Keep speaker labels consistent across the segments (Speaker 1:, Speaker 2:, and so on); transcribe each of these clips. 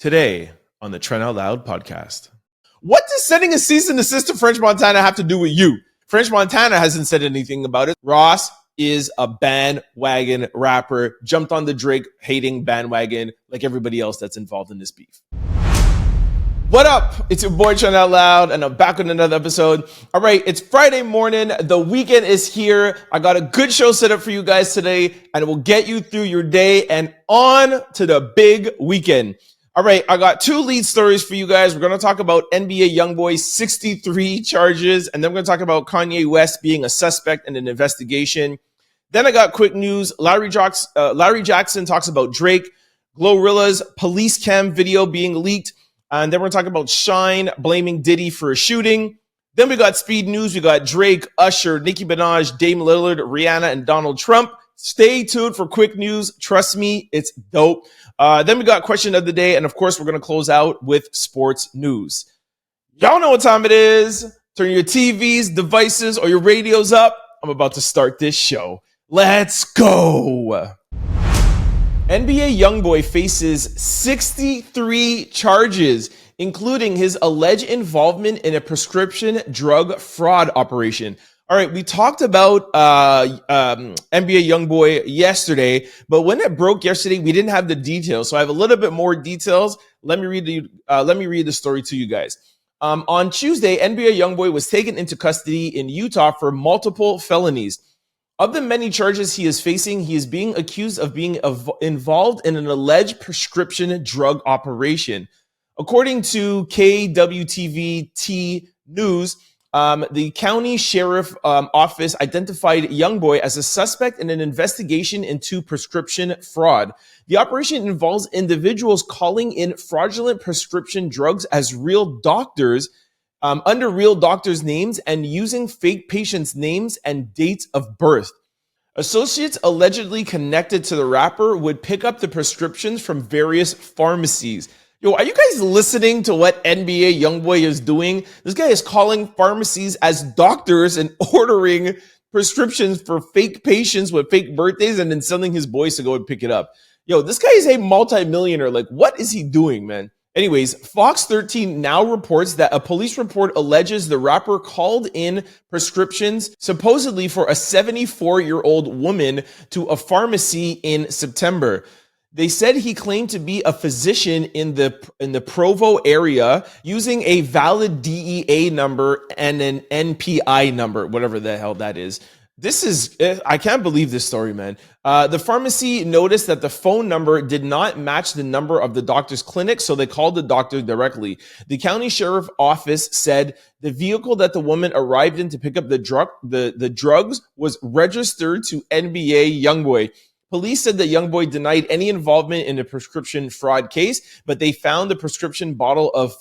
Speaker 1: Today on the Trent Out Loud podcast. What does sending a cease and desist to French Montana have to do with you? French Montana hasn't said anything about it. Ross is a bandwagon rapper, jumped on the Drake hating bandwagon like everybody else that's involved in this beef. What up? It's your boy Trent Out Loud, and I'm back with another episode. All right, it's Friday morning. The weekend is here. I got a good show set up for you guys today, and it will get you through your day and on to the big weekend. All right, I got two lead stories for you guys. We're going to talk about NBA YoungBoy's 63 charges, and then we're going to talk about Kanye West being a suspect in an investigation. Then I got quick news. Larry Jackson talks about Drake, GloRilla's police cam video being leaked, and then we're going to talk about Shyne blaming Diddy for a shooting. Then we got speed news. We got Drake, Usher, Nicki Minaj, Dame Lillard, Rihanna, and Donald Trump. Stay tuned for quick news. Trust me, it's dope. Then we got question of the day, and of course, we're going to close out with sports news. Y'all know what time it is. Turn your TVs, devices, or your radios up. I'm about to start this show. Let's go. NBA YoungBoy faces 63 charges, including his alleged involvement in a prescription drug fraud operation. All right, we talked about NBA YoungBoy yesterday, but when it broke yesterday, we didn't have the details. So I have a little bit more details. Let me read the story to you guys. On Tuesday, NBA YoungBoy was taken into custody in Utah for multiple felonies. Of the many charges he is facing, he is being accused of being involved in an alleged prescription drug operation. According to KWTVT News, the county sheriff office identified YoungBoy as a suspect in an investigation into prescription fraud. The operation involves individuals calling in fraudulent prescription drugs as real doctors, under real doctors' names, and using fake patients' names and dates of birth. Associates allegedly connected to the rapper would pick up the prescriptions from various pharmacies. Yo, are you guys listening to what NBA YoungBoy is doing? This guy is calling pharmacies as doctors and ordering prescriptions for fake patients with fake birthdays and then sending his boys to go and pick it up. Yo, this guy is a multimillionaire. Like, what is he doing, man? Anyways, Fox 13 now reports that a police report alleges the rapper called in prescriptions supposedly for a 74-year-old woman to a pharmacy in September. They said he claimed to be a physician in the Provo area using a valid DEA number and an NPI number, whatever the hell that is. I can't believe this story, man. The pharmacy noticed that the phone number did not match the number of the doctor's clinic, so they called the doctor directly. The county sheriff office said the vehicle that the woman arrived in to pick up the drugs was registered to NBA YoungBoy. Police said that YoungBoy denied any involvement in a prescription fraud case, but they found the prescription bottle of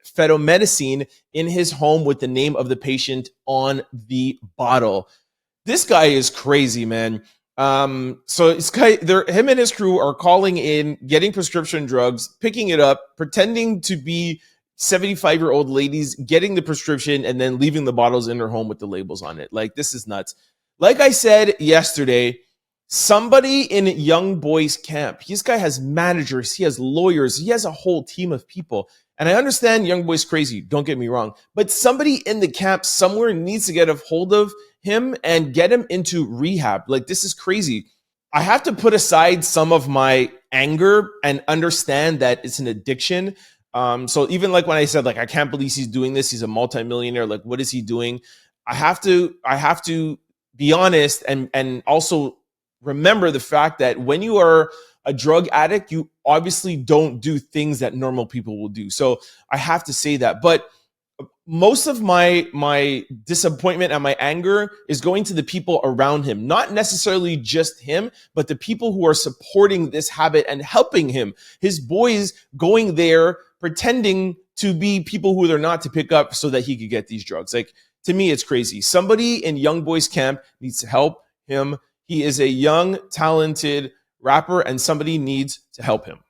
Speaker 1: phetomedicine in his home with the name of the patient on the bottle. This guy is crazy, man. Him and his crew are calling in, getting prescription drugs, picking it up, pretending to be 75-year-old ladies, getting the prescription, and then leaving the bottles in their home with the labels on it. Like, this is nuts. Like I said yesterday, somebody in YoungBoy's camp, this guy has managers, he has lawyers, he has a whole team of people. And I understand YoungBoy's crazy, don't get me wrong, but somebody in the camp somewhere needs to get a hold of him and get him into rehab. Like, this is crazy. I have to put aside some of my anger and understand that it's an addiction. So even like when I said, like, I can't believe he's doing this, he's a multimillionaire, like, what is he doing? I have to be honest and also remember the fact that when you are a drug addict, you obviously don't do things that normal people will do. So I have to say that. But most of my disappointment and my anger is going to the people around him, not necessarily just him, but the people who are supporting this habit and helping him. His boys going there, pretending to be people who they're not to pick up so that he could get these drugs. Like, to me, it's crazy. Somebody in YoungBoy's camp needs to help him. He is a young, talented rapper, and somebody needs to help him.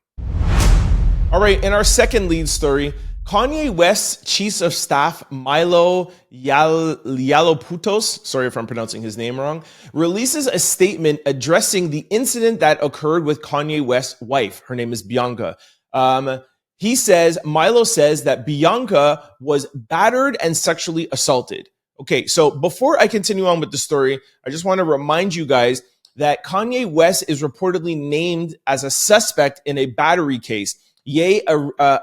Speaker 1: All right, in our second lead story, Kanye West's chief of staff, Milo Yiannopoulos, sorry if I'm pronouncing his name wrong, releases a statement addressing the incident that occurred with Kanye West's wife. Her name is Bianca. Milo says that Bianca was battered and sexually assaulted. Okay, so before I continue on with the story, I just want to remind you guys that Kanye West is reportedly named as a suspect in a battery case. Ye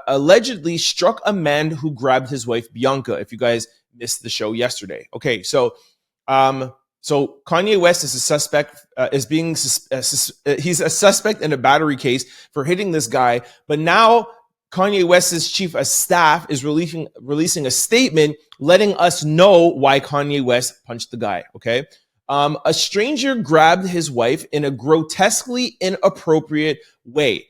Speaker 1: allegedly struck a man who grabbed his wife Bianca. If you guys missed the show yesterday, okay. So Kanye West is a suspect. He's a suspect in a battery case for hitting this guy. But now Kanye West's chief of staff is releasing a statement letting us know why Kanye West punched the guy. Okay. A stranger grabbed his wife in a grotesquely inappropriate way.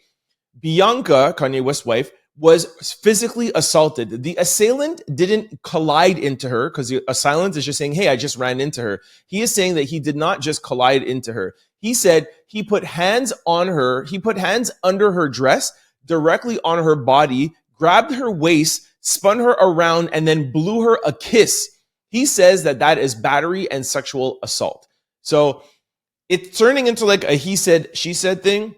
Speaker 1: Bianca, Kanye West's wife, was physically assaulted. The assailant didn't collide into her because the assailant is just saying, hey, I just ran into her. He is saying that he did not just collide into her. He said he put hands on her. He put hands under her dress, directly on her body, grabbed her waist, spun her around, and then blew her a kiss. He says that that is battery and sexual assault. So it's turning into like a he said, she said thing.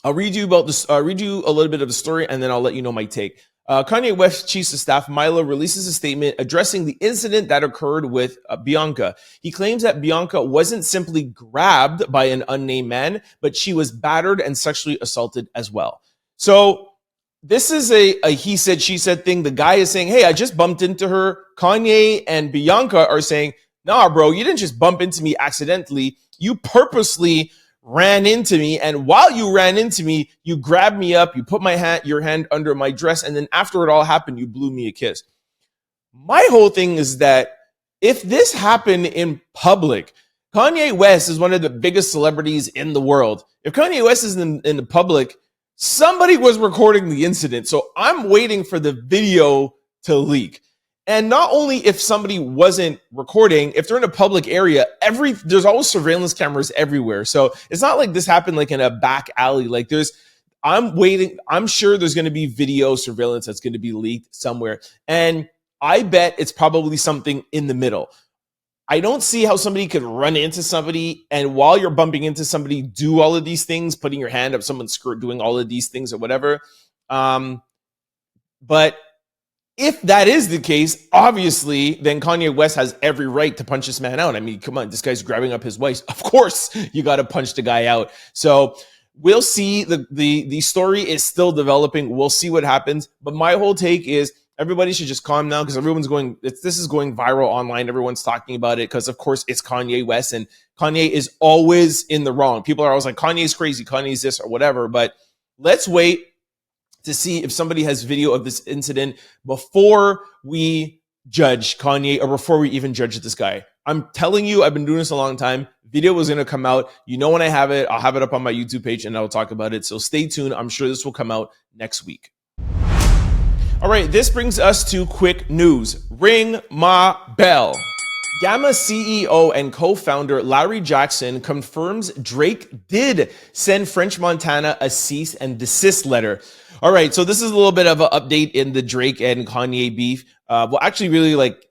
Speaker 1: I'll read you about this. Read you a little bit of the story, and then I'll let you know my take. Kanye West Chief of Staff Milo releases a statement addressing the incident that occurred with Bianca. He claims that Bianca wasn't simply grabbed by an unnamed man, but she was battered and sexually assaulted as well. So this is a he said, she said thing. The guy is saying, hey, I just bumped into her. Kanye and Bianca are saying, nah, bro, you didn't just bump into me accidentally. You purposely ran into me, and while you ran into me, you grabbed me up, you put your hand under my dress, and then after it all happened, you blew me a kiss. My whole thing is that if this happened in public, Kanye West is one of the biggest celebrities in the world. If Kanye West is in the public, somebody was recording the incident. So I'm waiting for the video to leak. And not only if somebody wasn't recording, if they're in a public area, there's always surveillance cameras everywhere. So it's not like this happened like in a back alley. Like I'm sure there's going to be video surveillance that's going to be leaked somewhere. And I bet it's probably something in the middle. I don't see how somebody could run into somebody and while you're bumping into somebody, do all of these things, putting your hand up someone's skirt, doing all of these things or whatever. But if that is the case, obviously, then Kanye West has every right to punch this man out. I mean, come on, this guy's grabbing up his waist. Of course, you got to punch the guy out. So we'll see. The story is still developing. We'll see what happens. But my whole take is everybody should just calm down because this is going viral online. Everyone's talking about it because, of course, it's Kanye West, and Kanye is always in the wrong. People are always like, Kanye's crazy, Kanye's this or whatever. But let's wait to see if somebody has video of this incident before we judge Kanye or before we even judge this guy. I'm telling you, I've been doing this a long time. Video was going to come out. You know when I have it, I'll have it up on my YouTube page and I'll talk about it. So stay tuned. I'm sure this will come out next week. All right, this brings us to quick news. Ring my bell. Gamma CEO and co-founder Larry Jackson confirms Drake did send French Montana a cease and desist letter. All right, so this is a little bit of an update in the Drake and Kanye beef. Well, actually, really like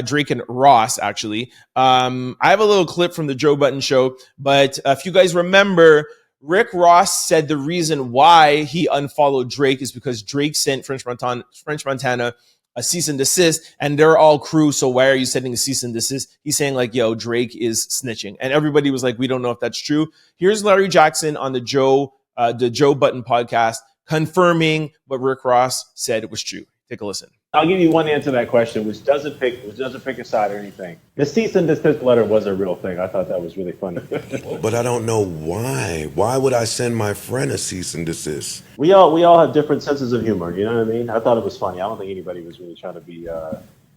Speaker 1: Drake and Ross, actually. I have a little clip from the Joe Budden show, but if you guys remember, Rick Ross said the reason why he unfollowed Drake is because Drake sent French Montana a cease and desist, and they're all crew, so why are you sending a cease and desist? He's saying like, yo, Drake is snitching. And everybody was like, we don't know if that's true. Here's Larry Jackson on the Joe Budden podcast confirming what Rick Ross said was true. Take a listen.
Speaker 2: I'll give you one answer to that question, which doesn't pick a side or anything. The cease and desist letter was a real thing. I thought that was really funny.
Speaker 3: But I don't know why. Why would I send my friend a cease and desist?
Speaker 2: We all have different senses of humor. You know what I mean? I thought it was funny. I don't think anybody was really trying to be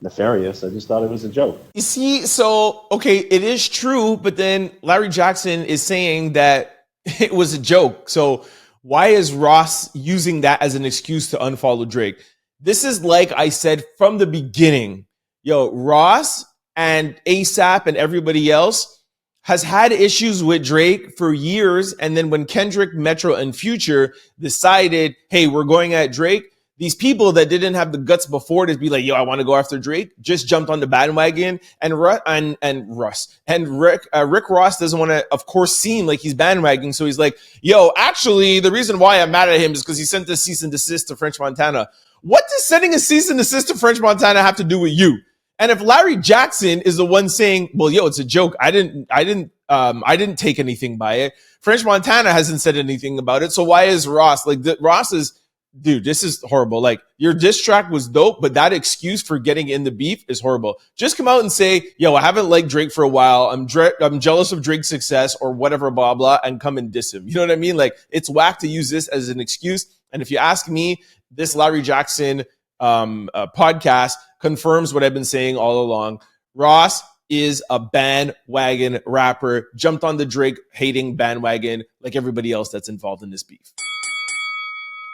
Speaker 2: nefarious. I just thought it was a joke.
Speaker 1: You see, so, okay, it is true, but then Larry Jackson is saying that it was a joke. So why is Ross using that as an excuse to unfollow Drake? This is like I said from the beginning, yo, Ross and ASAP and everybody else has had issues with Drake for years. And then when Kendrick, Metro, and Future decided, hey, we're going at Drake, these people that didn't have the guts before to be like, yo, I want to go after Drake, just jumped on the bandwagon, and Rick Ross doesn't want to, of course, seem like he's bandwagoning. So he's like, yo, actually, the reason why I'm mad at him is because he sent this cease and desist to French Montana. What does sending a cease and desist to French Montana have to do with you? And if Larry Jackson is the one saying, well, yo, it's a joke, I didn't take anything by it. French Montana hasn't said anything about it. So why is Ross like Ross is, dude, this is horrible. Like, your diss track was dope, but that excuse for getting in the beef is horrible. Just come out and say, yo, I haven't liked Drake for a while. I'm jealous of Drake's success or whatever, blah, blah, and come and diss him. You know what I mean? Like, it's whack to use this as an excuse. And if you ask me, this Larry Jackson podcast confirms what I've been saying all along. Ross is a bandwagon rapper, jumped on the Drake hating bandwagon like everybody else that's involved in this beef.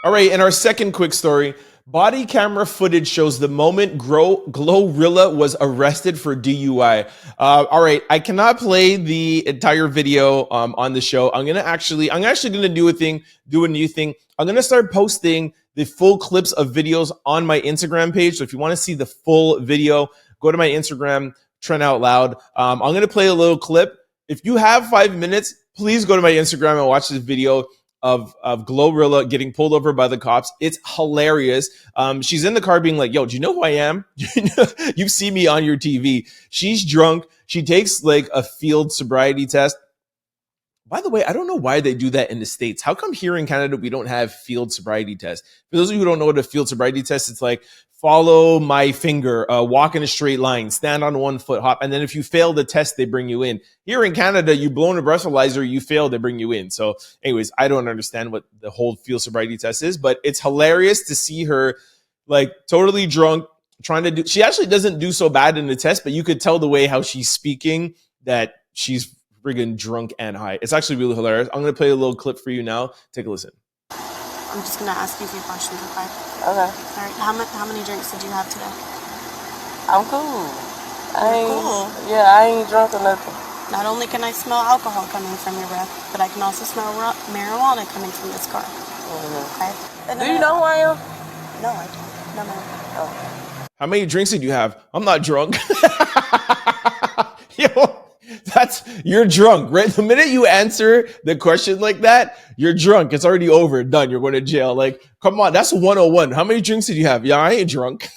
Speaker 1: All right, and our second quick story, body camera footage shows the moment GloRilla was arrested for DUI. All right, I cannot play the entire video on the show. I'm actually gonna do a new thing. I'm gonna start posting the full clips of videos on my Instagram page. So if you want to see the full video, go to my Instagram, Trend Out Loud. I'm gonna play a little clip. If you have 5 minutes, please go to my Instagram and watch this video of GloRilla getting pulled over by the cops. It's hilarious. She's in the car being like, yo, do you know who I am? You've seen me on your TV. She's drunk. She takes like a field sobriety test. By the way, I don't know why they do that in the States. How come here in Canada we don't have field sobriety tests? For those of you who don't know what a field sobriety test, it's like follow my finger, walk in a straight line, stand on 1 foot, hop. And then if you fail the test, they bring you in. Here in Canada, you blow in a breathalyzer, you fail, they bring you in. So anyways, I don't understand what the whole field sobriety test is, but it's hilarious to see her like totally drunk, trying to do, she actually doesn't do so bad in the test, but you could tell the way how she's speaking that she's friggin' drunk and high. It's actually really hilarious. I'm going to play a little clip for you now. Take a listen.
Speaker 4: I'm just going to ask you a few questions, okay?
Speaker 5: Okay.
Speaker 4: All right. How many drinks did you have today?
Speaker 5: I'm cool.
Speaker 4: Cool.
Speaker 5: Yeah, I ain't drunk or nothing.
Speaker 4: Not only can I smell alcohol coming from your breath, but I can also smell marijuana coming from this car. Okay?
Speaker 5: Do you know who I am?
Speaker 4: No, I don't. No, ma'am.
Speaker 5: Oh.
Speaker 1: How many drinks did you have? I'm not drunk. Yo. You're drunk, right? The minute you answer the question like that, you're drunk. It's already over, done. You're going to jail. Like, come on, that's 101. How many drinks did you have? Yeah, I ain't drunk.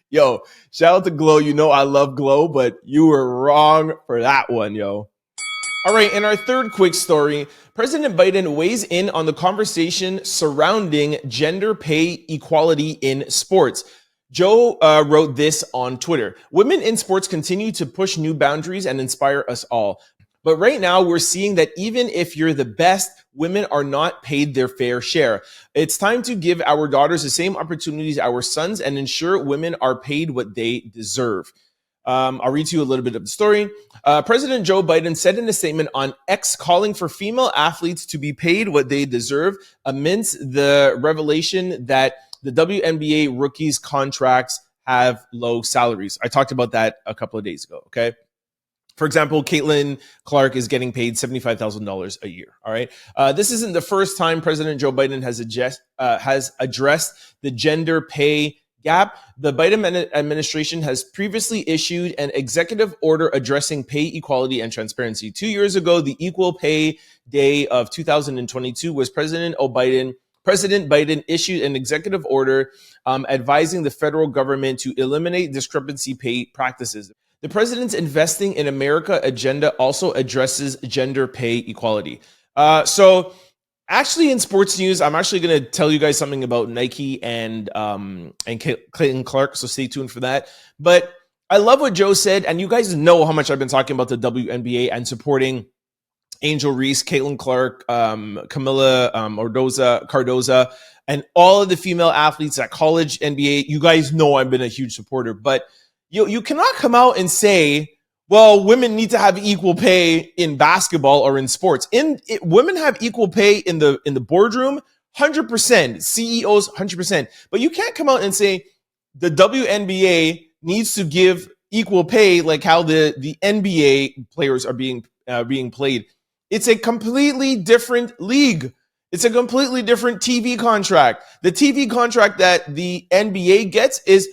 Speaker 1: Yo, shout out to Glo. You know I love Glo, but you were wrong for that one, yo. All right, in our third quick story, President Biden weighs in on the conversation surrounding gender pay equality in sports. Joe wrote this on Twitter. Women in sports continue to push new boundaries and inspire us all. But right now, we're seeing that even if you're the best, women are not paid their fair share. It's time to give our daughters the same opportunities as our sons and ensure women are paid what they deserve. I'll read to you a little bit of the story. President Joe Biden said in a statement on X calling for female athletes to be paid what they deserve amidst the revelation that the WNBA rookies' contracts have low salaries. I talked about that a couple of days ago, okay? For example, Caitlin Clark is getting paid $75,000 a year, all right? This isn't the first time President Joe Biden has addressed the gender pay gap. The Biden administration has previously issued an executive order addressing pay equality and transparency. 2 years ago, the Equal Pay Day of 2022 was President Biden issued an executive order advising the federal government to eliminate discrepancy pay practices. The president's Investing in America agenda also addresses gender pay equality. So actually in sports news, I'm actually going to tell you guys something about Nike and Clayton Clark, so stay tuned for that. But I love what Joe said, and you guys know how much I've been talking about the WNBA and supporting Angel Reese, Caitlin Clark, Camila Cardoza, and all of the female athletes at college NBA. You guys know I've been a huge supporter, but you cannot come out and say, well, women need to have equal pay in basketball or in sports. Women have equal pay in the boardroom, 100%, CEOs, 100%. But you can't come out and say the WNBA needs to give equal pay like how the NBA players are being played. It's a completely different league. It's a completely different TV contract. The TV contract that the NBA gets is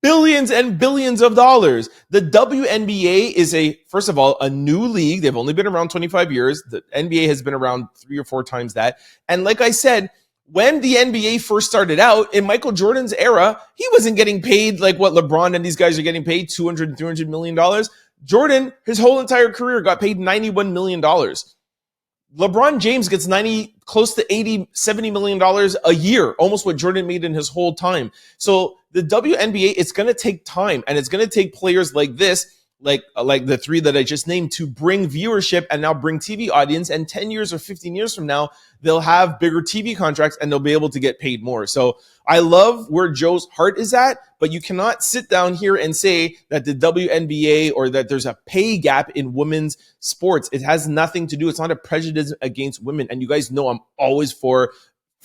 Speaker 1: billions and billions of dollars. The WNBA is first of all, a new league. They've only been around 25 years. The NBA has been around 3 or 4 times that. And like I said, when the NBA first started out in Michael Jordan's era, he wasn't getting paid like what LeBron and these guys are getting paid, $200 and $300 million. Jordan, his whole entire career got paid $91 million. LeBron James gets close to $80, $70 million a year, almost what Jordan made in his whole time. So the WNBA, it's going to take time, and it's going to take players like this, like the 3 that I just named, to bring viewership and now bring TV audience. And 10 years or 15 years from now, they'll have bigger TV contracts and they'll be able to get paid more. So I love where Joe's heart is at, but you cannot sit down here and say that the WNBA or that there's a pay gap in women's sports. It has nothing to do. It's not a prejudice against women. And you guys know I'm always for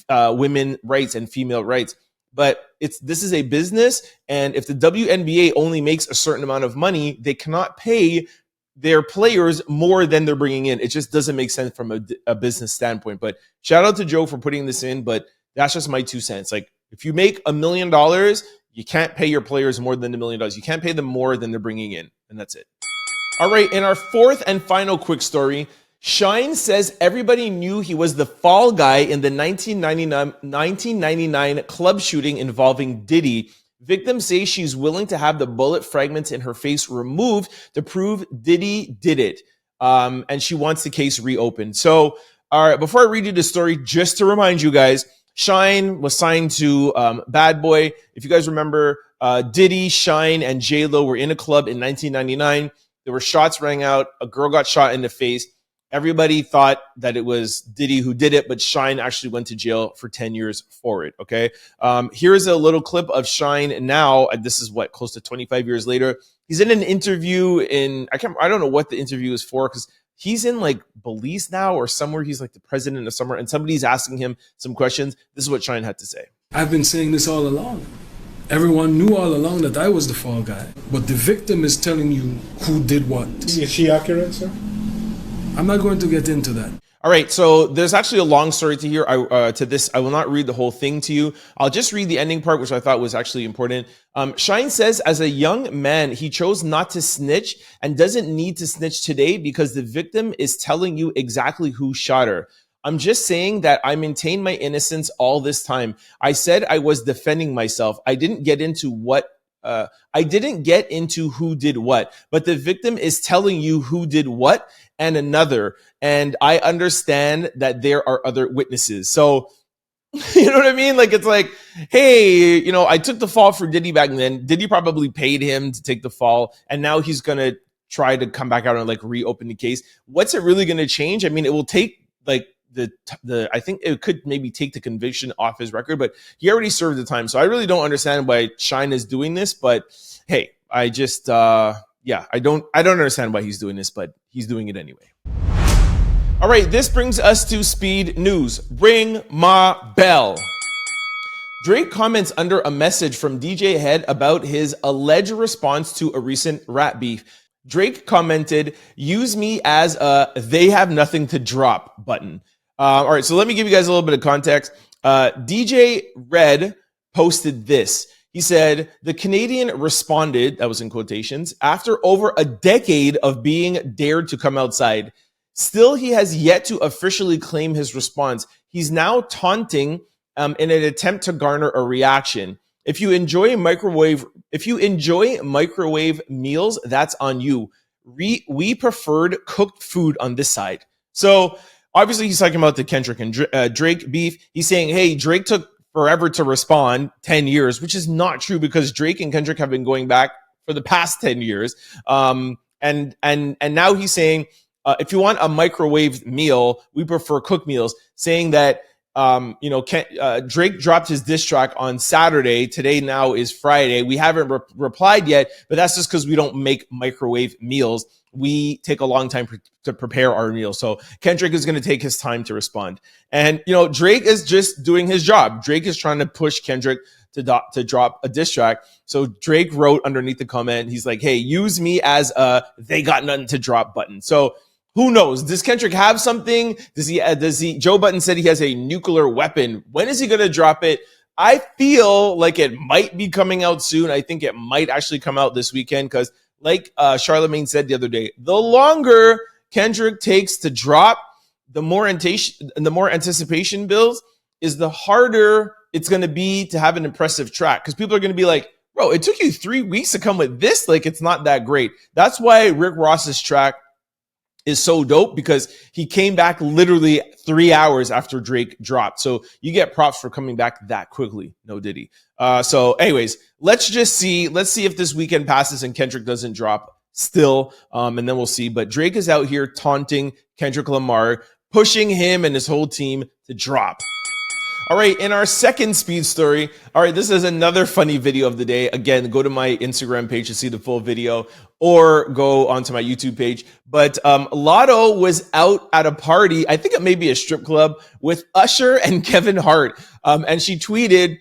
Speaker 1: women rights and female rights. But this is a business, and if the WNBA only makes a certain amount of money, they cannot pay their players more than they're bringing in. It just doesn't make sense from a business standpoint. But shout out to Joe for putting this in, but that's just my 2 cents. Like, if you make $1 million, you can't pay your players more than $1 million. You can't pay them more than they're bringing in, and that's it. All right, in our 4th and final quick story, Shyne says everybody knew he was the fall guy in the 1999 club shooting involving Diddy. Victims say she's willing to have the bullet fragments in her face removed to prove Diddy did it. And she wants the case reopened. So, all right, before I read you the story, just to remind you guys, Shyne was signed to Bad Boy. If you guys remember, Diddy, Shyne, and J-Lo were in a club in 1999. There were shots rang out. A girl got shot in the face. Everybody thought that it was Diddy who did it, but Shyne actually went to jail for 10 years for it, okay? Here's a little clip of Shyne now. This is close to 25 years later. He's in an interview I don't know what the interview is for, because he's in like Belize now or somewhere. He's like the president of somewhere, and somebody's asking him some questions. This is what Shyne had to say.
Speaker 6: I've been saying this all along. Everyone knew all along that I was the fall guy, but the victim is telling you who did what.
Speaker 7: Is she accurate, sir?
Speaker 6: I'm not going to get into that.
Speaker 1: All right, so there's actually a long story to here. To this, I will not read the whole thing to you. I'll just read the ending part, which I thought was actually important. Shyne says, as a young man, he chose not to snitch and doesn't need to snitch today because the victim is telling you exactly who shot her. I'm just saying that I maintained my innocence all this time. I said I was defending myself. I didn't get into who did what, but the victim is telling you who did what and another. And I understand that there are other witnesses. So, you know what I mean? Like, it's like, hey, I took the fall for Diddy back then. Diddy probably paid him to take the fall. And now he's going to try to come back out and like reopen the case. What's it really going to change? I mean, it will take like I think it could maybe take the conviction off his record, but he already served the time. So I really don't understand why Shyne is doing this, but hey, I just, I don't understand why he's doing this, but he's doing it anyway. All right, this brings us to speed news. Ring my bell. Drake comments under a message from DJ Head about his alleged response to a recent rap beef. Drake commented, use me as a they have nothing to drop button. All right, so let me give you guys a little bit of context. DJ Red posted this. He said, the Canadian responded, that was in quotations, after over a decade of being dared to come outside. Still, he has yet to officially claim his response. He's now taunting in an attempt to garner a reaction. If you enjoy microwave meals, that's on you. We preferred cooked food on this side. So obviously he's talking about the Kendrick and Drake beef. He's saying, hey, Drake took forever to respond, 10 years, which is not true because Drake and Kendrick have been going back for the past 10 years. And now he's saying, if you want a microwave meal, we prefer cooked meals, saying that Drake dropped his diss track on Saturday. Today now is Friday. We haven't replied yet, but that's just because we don't make microwave meals. We take a long time to prepare our meals. So Kendrick is going to take his time to respond. And, Drake is just doing his job. Drake is trying to push Kendrick to drop a diss track. So Drake wrote underneath the comment, he's like, hey, use me as a they got nothing to drop button. So Who knows? Does Kendrick have something? Does he, Joe Budden said he has a nuclear weapon. When is he going to drop it? I feel like it might be coming out soon. I think it might actually come out this weekend because like Charlemagne said the other day, the longer Kendrick takes to drop, the more anticipation builds, is the harder it's going to be to have an impressive track. Because people are going to be like, bro, it took you 3 weeks to come with this? Like, it's not that great. That's why Rick Ross's track is so dope, because he came back literally 3 hours after Drake dropped. So you get props for coming back that quickly. No Diddy. So anyways, let's see if this weekend passes and Kendrick doesn't drop still. And then we'll see. But Drake is out here taunting Kendrick Lamar, pushing him and his whole team to drop. All right, in our second speed story, all right, this is another funny video of the day. Again, go to my Instagram page to see the full video or go onto my YouTube page. But Latto was out at a party, I think it may be a strip club, with Usher and Kevin Hart. And she tweeted,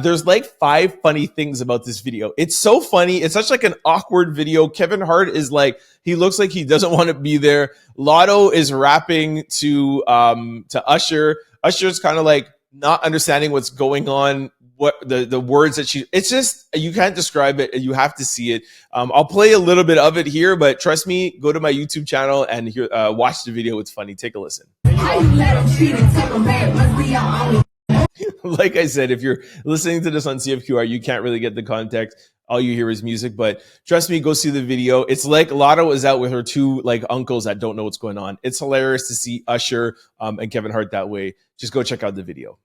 Speaker 1: there's like 5 funny things about this video. It's so funny. It's such like an awkward video. Kevin Hart is like, he looks like he doesn't want to be there. Latto is rapping to Usher. Usher's kind of like not understanding what's going on, what the words that it's just, you can't describe it. You have to see it. I'll play a little bit of it here, but trust me, go to my YouTube channel and watch the video. It's funny. Take a listen. Like I said, if you're listening to this on CFQR, you can't really get the context. All you hear is music, but trust me, go see the video. It's like Latto is out with her 2 like uncles that don't know what's going on. It's hilarious to see Usher and Kevin Hart that way. Just go check out the video.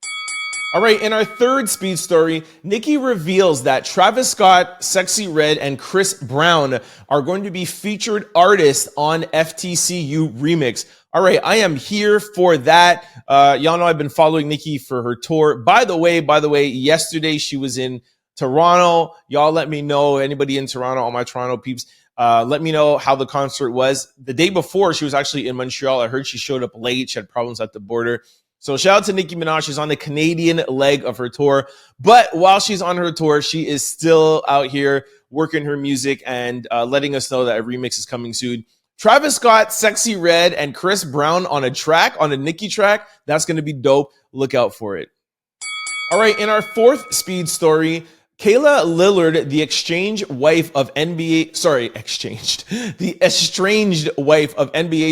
Speaker 1: All right, in our third speed story, Nicki reveals that Travis Scott, Sexy Red, and Chris Brown are going to be featured artists on FTCU Remix. All right, I am here for that. Y'all know I've been following Nicki for her tour. By the way, yesterday she was in Toronto. Y'all let me know, anybody in Toronto, all my Toronto peeps, let me know how the concert was. The day before, she was actually in Montreal. I heard she showed up late. She had problems at the border. So shout out to Nicki Minaj. She's on the Canadian leg of her tour. But while she's on her tour, she is still out here working her music and letting us know that a remix is coming soon. Travis Scott, Sexy Red, and Chris Brown on a Nicki track. That's going to be dope. Look out for it. All right, in our fourth speed story, Lillard, the estranged wife of NBA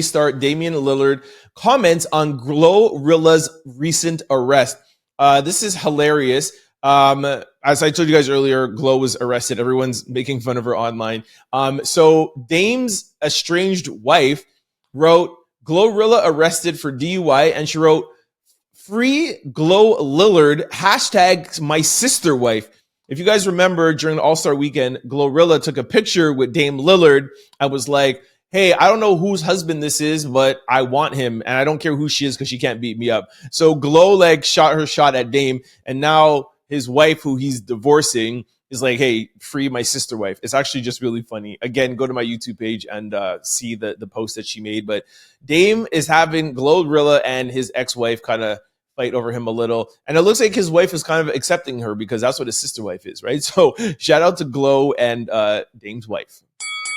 Speaker 1: star Damian Lillard, comments on GloRilla's recent arrest. This is hilarious. As I told you guys earlier, Glo was arrested. Everyone's making fun of her online. So Dame's estranged wife wrote, GloRilla arrested for DUI, and she wrote, free Glo Lillard, hashtag my sister wife. If you guys remember, during the All-Star weekend, GloRilla took a picture with Dame Lillard and was like, hey, I don't know whose husband this is, but I want him, and I don't care who she is because she can't beat me up. So Glo like shot her shot at Dame, and now his wife, who he's divorcing, is like, hey, free my sister wife. It's actually just really funny. Again, go to my YouTube page and see the post that she made. But Dame is having GloRilla and his ex-wife kind of fight over him a little. And it looks like his wife is kind of accepting her because that's what his sister wife is, right? So shout out to Glo and Dame's wife.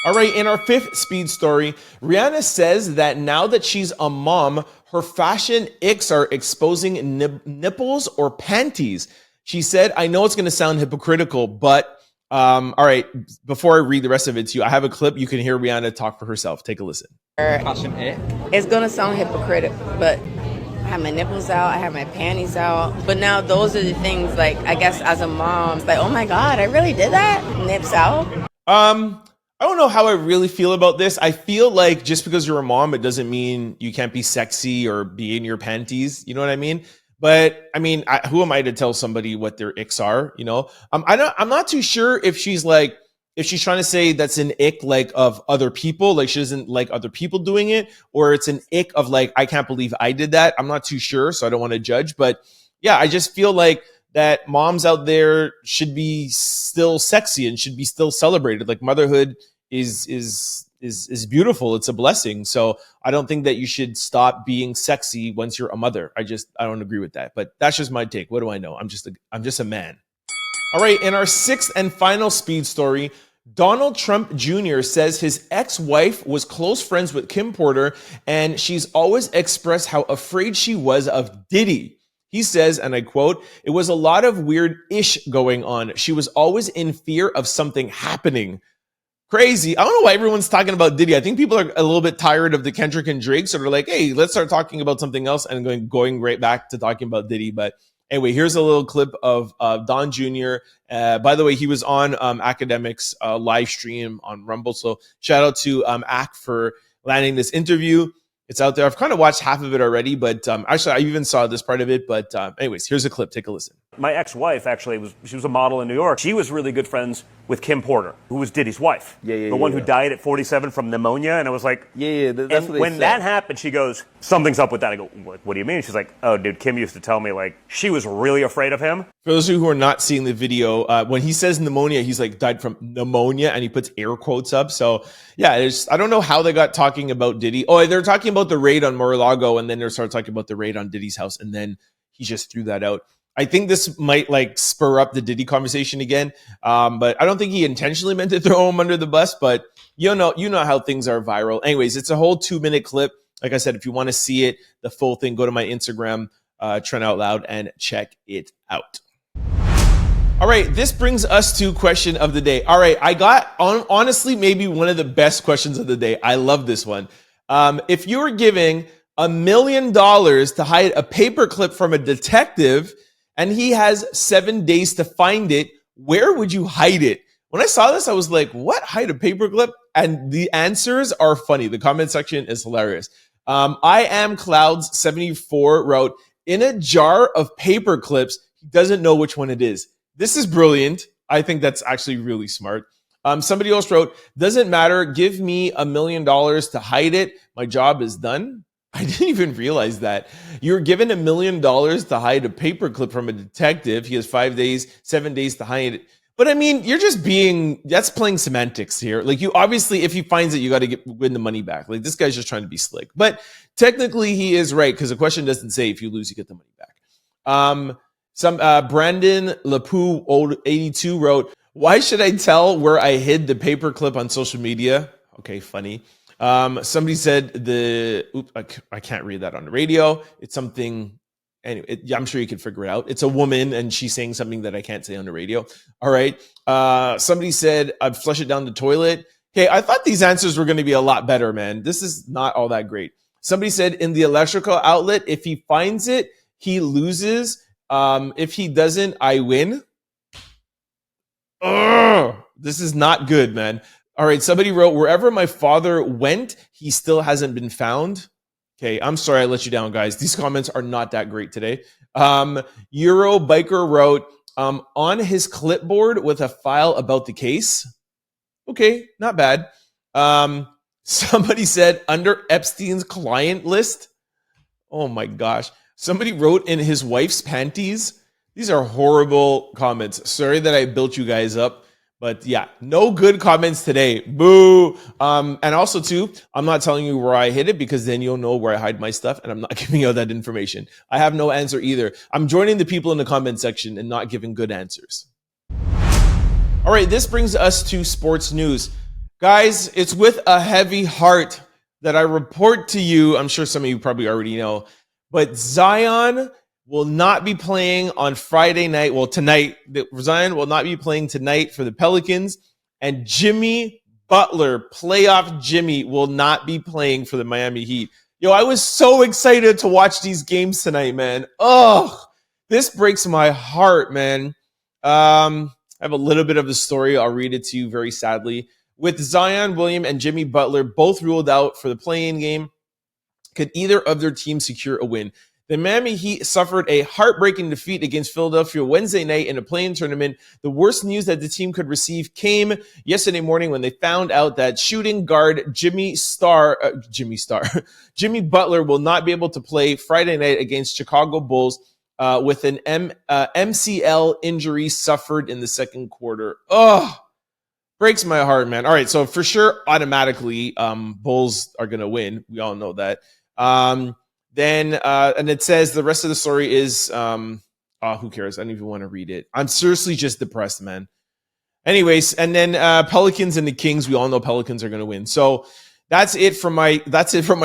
Speaker 1: All right, in our fifth speed story, Rihanna says that now that she's a mom, her fashion icks are exposing nipples or panties. She said, I know it's going to sound hypocritical, but all right, before I read the rest of it to you, I have a clip. You can hear Rihanna talk for herself. Take a listen.
Speaker 7: Fashion ick? It's going to sound hypocritical, but I have my nipples out, I have my panties out. But now those are the things, like, I guess as a mom, it's like, oh my God, I really did that? Nips out?
Speaker 1: I don't know how I really feel about this. I feel like just because you're a mom, it doesn't mean you can't be sexy or be in your panties. You know what I mean? But I mean, who am I to tell somebody what their icks are? You know, I'm not too sure if she's trying to say that's an ick like of other people, like she doesn't like other people doing it, or it's an ick of like, I can't believe I did that. I'm not too sure, so I don't want to judge. But yeah, I just feel like that moms out there should be still sexy and should be still celebrated. Like motherhood is beautiful. It's a blessing. So I don't think that you should stop being sexy once you're a mother. I don't agree with that. But that's just my take. What do I know? I'm just a man. All right, in our sixth and final speed story, Donald Trump Jr. says his ex-wife was close friends with Kim Porter, and she's always expressed how afraid she was of Diddy. He says, and I quote, "It was a lot of weird-ish going on. She was always in fear of something happening." Crazy. I don't know why everyone's talking about Diddy. I think people are a little bit tired of the Kendrick and Drake, so they're like, hey, let's start talking about something else, and going right back to talking about Diddy. But anyway, here's a little clip of Don Jr. By the way, he was on Academics live stream on Rumble. So shout out to Ac for landing this interview. It's out there. I've kind of watched half of it already, but actually I even saw this part of it. But anyways, here's a clip. Take a listen.
Speaker 8: My ex-wife she was a model in New York. She was really good friends with Kim Porter, who was Diddy's wife. The one who died at 47 from pneumonia. And I was like,
Speaker 9: that's what
Speaker 8: when that happened, she goes, something's up with that. I go, what do you mean? She's like, oh, dude, Kim used to tell me, like, she was really afraid of him.
Speaker 1: For those of you who are not seeing the video, when he says pneumonia, he's like died from pneumonia, and he puts air quotes up. So yeah, I don't know how they got talking about Diddy. Oh, they're talking about the raid on Mar-a-Lago, and then they started talking about the raid on Diddy's house, and then he just threw that out. I think this might like spur up the Diddy conversation again, but I don't think he intentionally meant to throw him under the bus. But you know how things are viral. Anyways, it's a whole 2-minute clip. Like I said, if you want to see it, the full thing, go to my Instagram, Trent Out Loud, and check it out. All right, this brings us to question of the day. All right, I got honestly maybe one of the best questions of the day. I love this one. If you were giving $1 million to hide a paperclip from a detective, and he has 7 days to find it, where would you hide it? When I saw this, I was like, what? Hide a paperclip? And the answers are funny. The comment section is hilarious. I am Clouds 74 wrote, in a jar of paper clips, he doesn't know which one it is. This is brilliant. I think that's actually really smart. Somebody else wrote, doesn't matter. Give me $1 million to hide it. My job is done. I didn't even realize that. You're given $1 million to hide a paperclip from a detective. He has 7 days to hide it. But I mean, you're just that's playing semantics here. Like you obviously, if he finds it, you got to win the money back. Like this guy's just trying to be slick. But technically he is right because the question doesn't say if you lose, you get the money back. Brandon Lapou, old 82 wrote, why should I tell where I hid the paperclip on social media? Okay, funny. Somebody said I can't read that on the radio. It's something, anyway, I'm sure you can figure it out. It's a woman and she's saying something that I can't say on the radio. All right. Somebody said I'd flush it down the toilet. Okay. I thought these answers were going to be a lot better, man. This is not all that great. Somebody said in the electrical outlet, if he finds it, he loses. If he doesn't, I win. Ugh, this is not good, man. All right, somebody wrote, wherever my father went, he still hasn't been found. Okay, I'm sorry I let you down, guys. These comments are not that great today. Euro Biker wrote, on his clipboard with a file about the case. Okay, not bad. Somebody said, under Epstein's client list. Oh my gosh. Somebody wrote in his wife's panties. These are horrible comments. Sorry that I built you guys up. But yeah, no good comments today. Boo. And also too, I'm not telling you where I hid it because then you'll know where I hide my stuff and I'm not giving you that information. I have no answer either. I'm joining the people in the comment section and not giving good answers. All right, this brings us to sports news. Guys, it's with a heavy heart that I report to you, I'm sure some of you probably already know, but Zion will not be playing on Friday night. Well, tonight. Zion will not be playing tonight for the Pelicans. And Jimmy Butler, playoff Jimmy, will not be playing for the Miami Heat. Yo, I was so excited to watch these games tonight, man. Oh, this breaks my heart, man. I have a little bit of the story. I'll read it to you very sadly. With Zion William and Jimmy Butler both ruled out for the play-in game, could either of their teams secure a win? The Miami Heat suffered a heartbreaking defeat against Philadelphia Wednesday night in a play-in tournament. The worst news that the team could receive came yesterday morning when they found out that shooting guard Jimmy Butler will not be able to play Friday night against Chicago Bulls with an MCL injury suffered in the second quarter. Oh, breaks my heart, man. All right, so for sure, automatically, Bulls are going to win. We all know that. Then, and it says the rest of the story is, who cares? I don't even want to read it. I'm seriously just depressed, man. Anyways, and then Pelicans and the Kings. We all know Pelicans are going to win. So that's it from my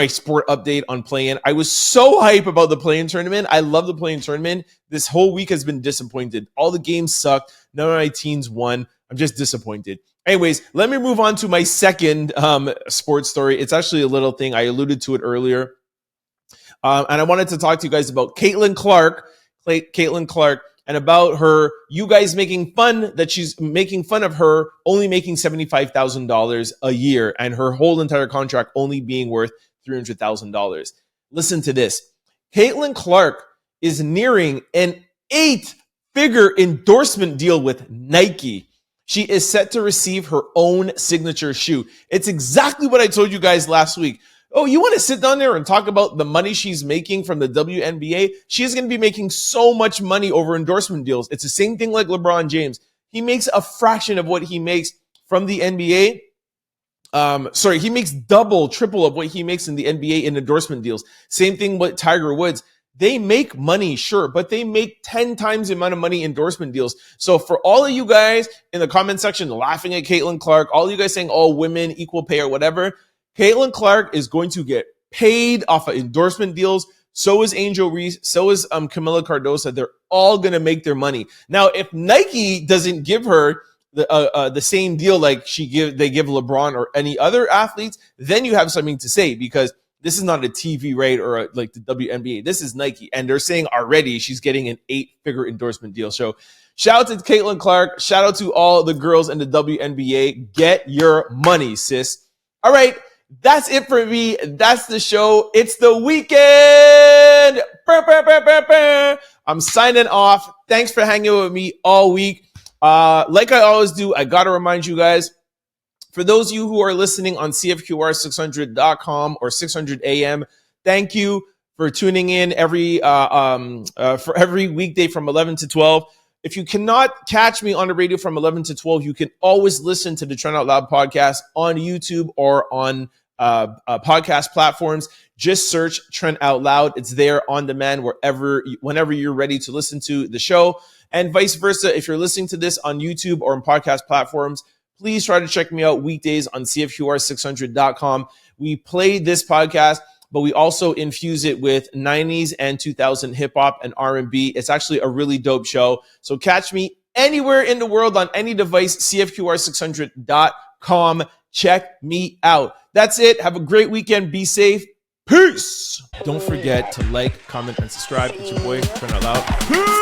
Speaker 1: sport update on play-in. I was so hype about the play-in tournament. I love the play-in tournament. This whole week has been disappointed. All the games sucked. None of my teams won. I'm just disappointed. Anyways, let me move on to my second sports story. It's actually a little thing. I alluded to it earlier. And I wanted to talk to you guys about Caitlin Clark, and about her, you guys making fun that she's making fun of her only making $75,000 a year and her whole entire contract only being worth $300,000. Listen to this. Caitlin Clark is nearing an 8-figure endorsement deal with Nike. She is set to receive her own signature shoe. It's exactly what I told you guys last week. Oh, you want to sit down there and talk about the money she's making from the WNBA? She's going to be making so much money over endorsement deals. It's the same thing like LeBron James. He makes a fraction of what he makes from the NBA. He makes double, triple of what he makes in the NBA in endorsement deals. Same thing with Tiger Woods. They make money, sure, but they make 10 times the amount of money endorsement deals. So for all of you guys in the comment section laughing at Caitlin Clark, all you guys saying, oh, women, equal pay or whatever, Caitlin Clark is going to get paid off of endorsement deals. So is Angel Reese. So is Camila Cardoso. They're all going to make their money. Now, if Nike doesn't give her the same deal like they give LeBron or any other athletes, then you have something to say, because this is not a TV rate or like the WNBA. This is Nike. And they're saying already she's getting an 8-figure endorsement deal. So shout out to Caitlin Clark. Shout out to all the girls in the WNBA. Get your money, sis. All right. That's it for me. That's the show. It's the weekend. I'm signing off. Thanks for hanging with me all week. Like I always do, I got to remind you guys, for those of you who are listening on CFQR600.com or 600 AM, thank you for tuning in for every weekday from 11 to 12. If you cannot catch me on the radio from 11 to 12, you can always listen to the Trent Out Loud podcast on YouTube or on podcast platforms. Just search Trent Out Loud. It's there on demand whenever you're ready to listen to the show, and vice versa. If you're listening to this on YouTube or on podcast platforms, please try to check me out weekdays on CFQR600.com. We play this podcast, but we also infuse it with 90s and 2000 hip hop and R&B. It's actually a really dope show. So catch me anywhere in the world on any device, CFQR600.com. Check me out. That's it. Have a great weekend. Be safe. Peace. Don't forget to like, comment, and subscribe. It's your boy, Trent Out Loud. Peace.